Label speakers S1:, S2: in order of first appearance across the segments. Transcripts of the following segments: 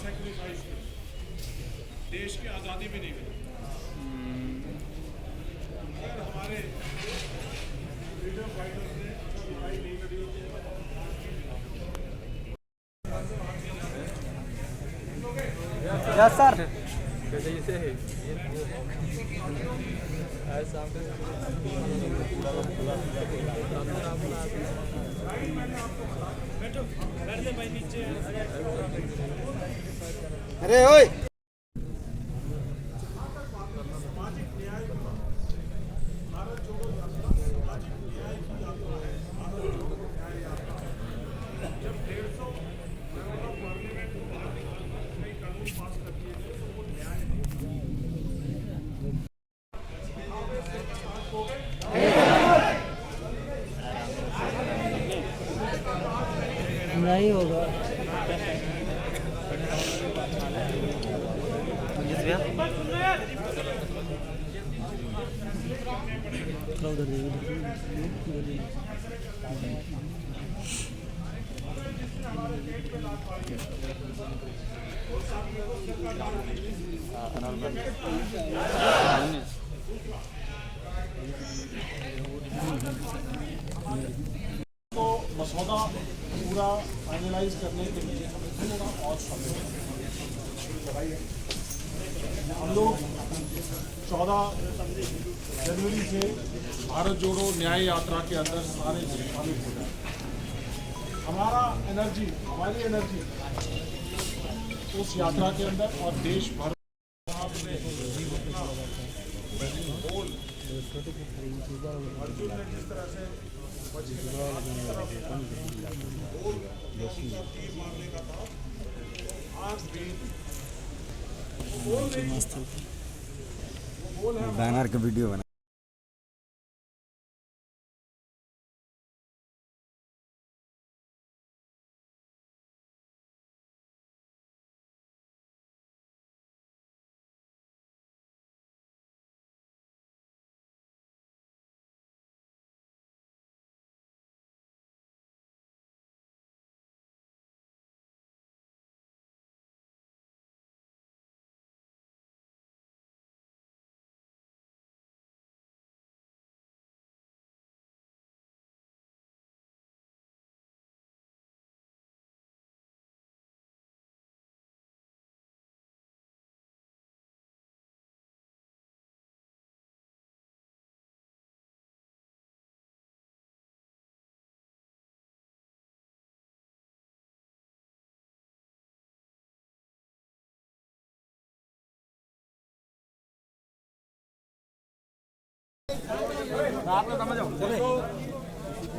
S1: Sacrifice किया, देश की आज़ादी भी नहीं मिली। अगर हमारे फ्रीडम फाइटर्स ने लड़ाई नहीं लड़ी होती
S2: यस सर। अरे ओए
S1: सामाजिक न्याय भारत जोड़ो यात्रा सामाजिक न्याय की यात्रा है। भारत जोड़ो न्याय यात्रा जब 150 मेंबर ऑफ पार्लियामेंट को बाहर निकालकर कई कानून पास कर दिए गए तो वो न्याय
S2: नहीं होगा।
S1: तो मसौदा पूरा फाइनलाइज करने के लिए हमें थोड़ा और समय लगाई है। हम लोग 14 जनवरी से भारत जोड़ो न्याय यात्रा के अंदर सारे शामिल हो जाए। हमारी एनर्जी उस यात्रा के अंदर और देश भर अर्जुन ने जिस तरह से मारने का था, आज भी
S2: बैनर का वीडियो बना।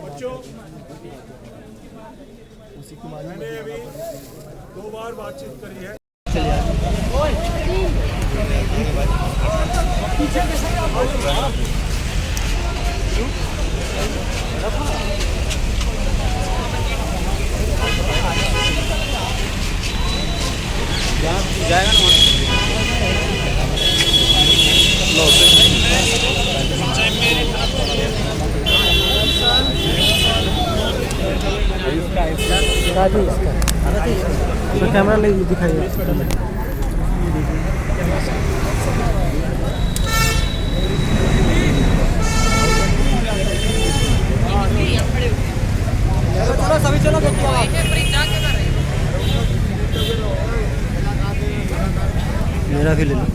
S1: बच्चों, मैंने अभी 2 बार बातचीत करी है।
S2: जाएगा ना राजू इसका कैमरा ले दिखाइए। चलो सभी चलो मेरा भी ले लो।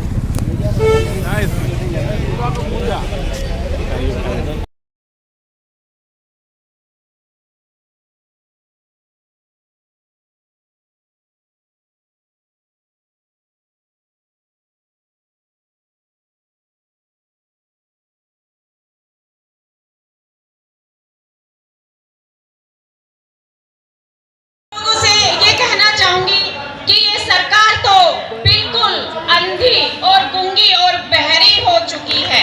S3: चाहूंगी कि ये सरकार तो बिल्कुल अंधी और गूंगी और बहरी हो चुकी है।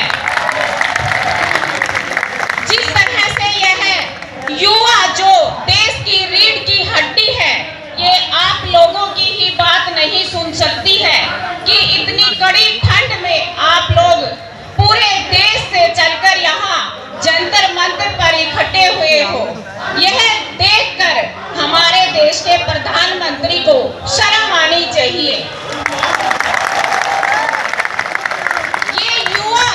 S3: जिस तरह से यह युवा जो देश की रीढ़ की हड्डी है, ये आप लोगों की ही बात नहीं सुन सकती है कि इतनी कड़ी ठंड में आप लोग पूरे देश से चलकर यहाँ जंतर मंतर पर इकट्ठे हुए हो। यह देखकर हम हमारे देश के प्रधानमंत्री को शर्म आनी चाहिए। ये युवा,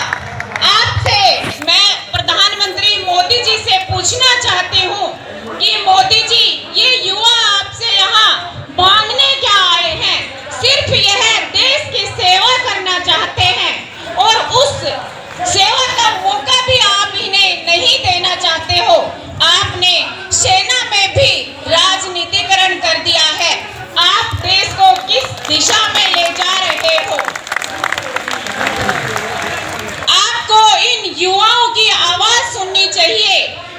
S3: आपसे मैं प्रधानमंत्री मोदी जी से पूछना चाहती हूँ कि मोदी जी, ये युवा आपसे यहाँ मांगने क्या आए हैं? सिर्फ यह देश की सेवा करना चाहते हैं और उस सेवा का मौका भी आप इन्हें नहीं देना चाहते हो। आपने सेना में भी राजनीतिकरण कर दिया है। आप देश को किस दिशा में ले जा रहे हो? आपको इन युवाओं की आवाज सुननी चाहिए।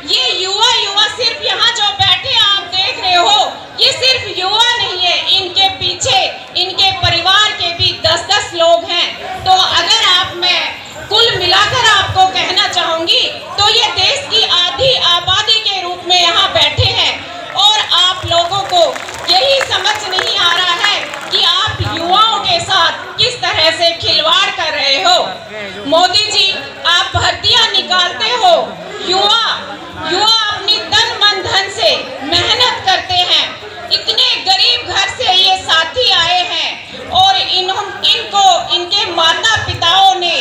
S3: ये युवा सिर्फ यहाँ जो बैठे आप देख रहे हो, ये सिर्फ युवा नहीं है, इनके पीछे इनके परिवार के भी 10-10 लोग हैं। तो अगर मैं कुल मिलाकर आपको कहना चाहूंगी तो ये देश की आधी आबादी के रूप में यहाँ बैठे हैं और आप लोगों को यही समझ नहीं आ रहा है कि आप युवाओं के साथ किस तरह से खिलवाड़ कर रहे हो। मोदी जी, आप भर्तियां निकालते हो, युवा अपनी तन मन धन से मेहनत करते हैं। इतने गरीब घर से ये साथी आए हैं और इनको इनके माता पिताओं ने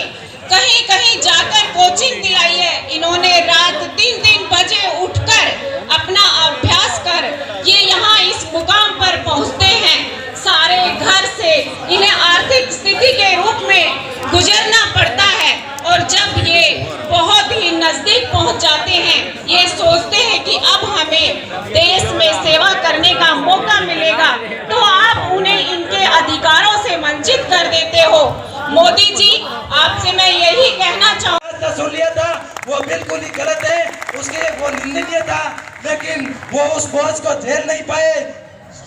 S3: कहीं कहीं जाकर कोचिंग दिलाई है। इन्होंने रात 3-3 बजे उठकर अपना अभ्यास कर ये यहाँ इस मुकाम पर पहुँचते हैं। सारे घर से इन्हें आर्थिक स्थिति के रूप में गुजरना पड़ता है और जब ये बहुत ही नजदीक पहुँच जाते हैं, ये सोचते हैं कि अब हमें देश में सेवा करने का मौका मिलेगा, तो आप उन्हें इनके अधिकारों से वंचित कर देते हो। मोदी जी, आपसे मैं यही कहना चाहूँगा,
S4: सुन लिया था वो बिल्कुल ही गलत है, उसके लिए वो निंदनीय था, लेकिन वो उस बोझ को झेल नहीं पाए।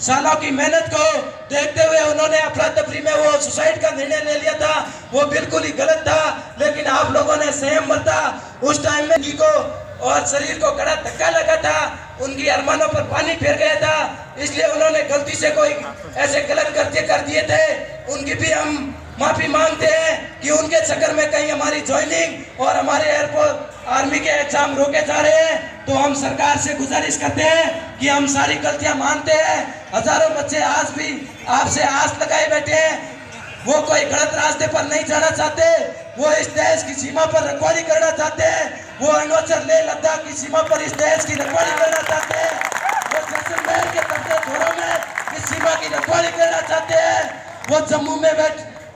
S4: सालों की मेहनत को देखते हुए उन्होंने अफरा तफरी में वो सुसाइड का निर्णय ले लिया था। वो बिल्कुल ही गलत था, लेकिन आप लोगों ने संयम बरता। उस टाइम में उनकी को और शरीर को कड़ा धक्का लगा था, उनकी अरमानों पर पानी फिर गया था, इसलिए उन्होंने गलती से कोई ऐसे गलत कृत्य कर दिए थे। उनकी भी हम माफी मांगते हैं कि उनके चक्कर में कहीं हमारी ज्वाइनिंग और हमारे एयरपोर्ट आर्मी के एग्जाम रोके जा रहे हैं। तो हम सरकार से गुजारिश करते हैं कि हम सारी गलतियां मानते हैं। हजारों बच्चे आज भी आपसे आस लगाए बैठे हैं, वो कोई गलत रास्ते पर नहीं जाना चाहते, वो इस देश की सीमा पर रखवाली करना चाहते हैं, वो अरुणाचल लेह लद्दाख की सीमा पर इस देश की रखवाली करना चाहते हैं, वो जैसलमेर के तटीय छोरों में इस सीमा की रखवाली करना चाहते हैं, वो जम्मू में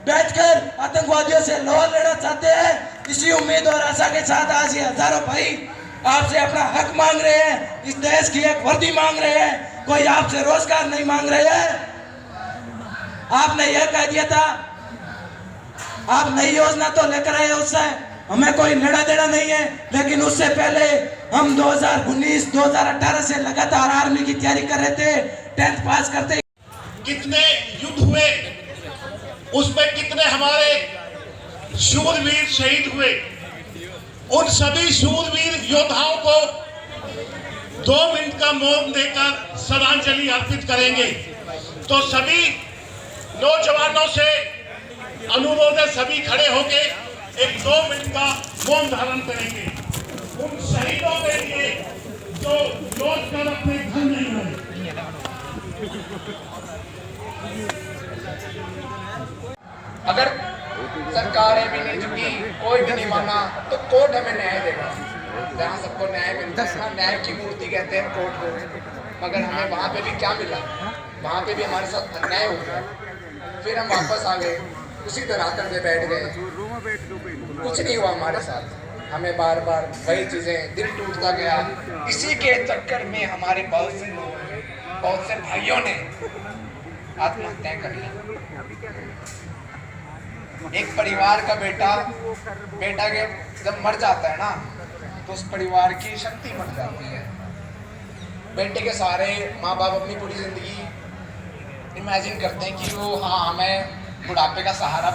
S4: बैठकर आतंकवादियों से लड़ाई लड़ना चाहते हैं। इसी उम्मीद और आशा के साथ आज ये हजारों भाई आपसे अपना हक मांग रहे हैं, इस देश की एक वर्दी मांग रहे हैं, कोई आपसे रोजगार नहीं मांग रहे हैं। आपने यह कह दिया था, आप नई योजना तो लेकर आए, उससे हमें कोई लेना देना नहीं है, लेकिन उससे पहले हम 2019-2018 से लगातार आर्मी की तैयारी कर रहे थे। 10th पास करते
S5: कितने युद्ध हुए, उसमें कितने हमारे शूरवीर शहीद हुए, उन सभी शूरवीर योद्धाओं को 2 मिनट का मौन देकर श्रद्धांजलि अर्पित करेंगे। तो सभी नौजवानों से अनुरोध है, सभी खड़े होके एक 2 मिनट का मौन धारण करेंगे उन शहीदों के लिए जो लौट कर अपने घर नहीं आए।
S6: अगर सरकारें भी नहीं झुकी, कोई भी नहीं माना, तो कोर्ट हमें न्याय देगा। जहाँ सबको न्याय मिलता है ना, न्याय की मूर्ति कहते हैं कोर्ट को। मगर हमें वहाँ पे भी क्या मिला, वहाँ पे भी हमारे साथ अन्याय हो गया। फिर हम वापस आ गए, उसी धरातल पे बैठ गए, कुछ नहीं हुआ हमारे साथ। हमें बार बार वही चीज़ें, दिल टूटता गया। इसी के चक्कर में हमारे बहुत से लोगों ने, बहुत से भाइयों ने आत्महत्या कर ली। एक परिवार का बेटा के जब मर जाता है ना, तो उस परिवार की शक्ति मर जाती है। बेटे के सारे माँ बाप अपनी पूरी जिंदगी इमेजिन करते हैं कि वो हमें बुढ़ापे का सहारा